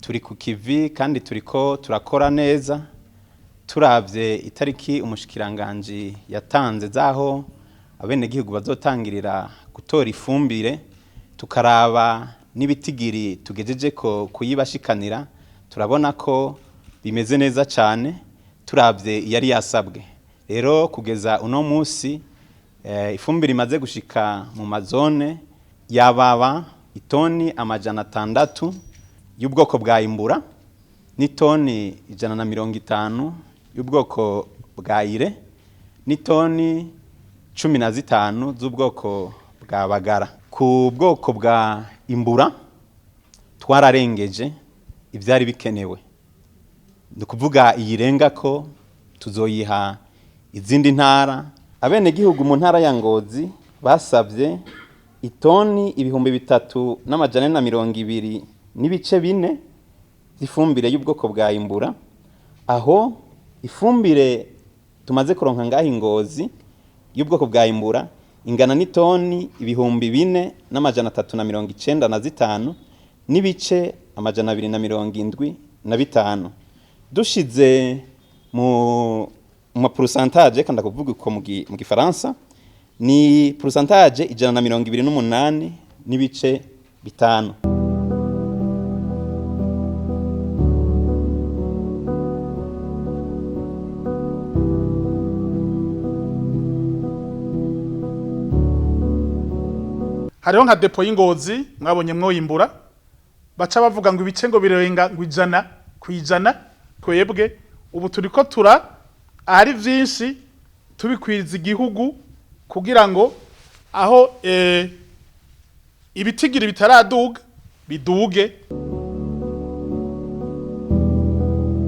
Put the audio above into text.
turi ku kivi kandi turiko turakora neza turavye itariki umushikiranganje yatanze zaho abenegihugu bazotangirira gutora ifumbire tukaraba n'ibitigiri tugejeje ko kuyibashikanira turabona ko bimeze neza cyane turavye yari yasabwe rero kugeza uno munsi ifumbire imaze gushika mu mazone yababa itoni amajana 6 y'ubwoko bwa imbura n'itoni 150 y'ubwoko bwa ire n'itoni 15 z'ubwoko bwa bagara ku bwoko bwa imbura twararengeje ivyari bikenewe ndikuvuga iyirenga ko tuzoyiha izindi ntara abene gihugu mu ntara ya Ngozi basavye itoni 3,320 n'ibice 4 zifumbire y'ubwoko bwa imbura aho ifumbire tumaze kuronka ngaho Ngozi y'ubwoko bwa imbura ingana n'itoni 4,395 n'ibice 275 dushize mu pourcentage kandi kuvuga uko mu gifaransa ni pourcentage 128 n'ibice 5. Hariho nka depo y'Ingozi mwabonye mwoyimbura baca bavuga ngo ibice ngo birenga ngo 100% twebwe ubu turiko ahari vyinshi tubikwiriza igihugu kugira ngo aho ibitigira bitaraduga biduge.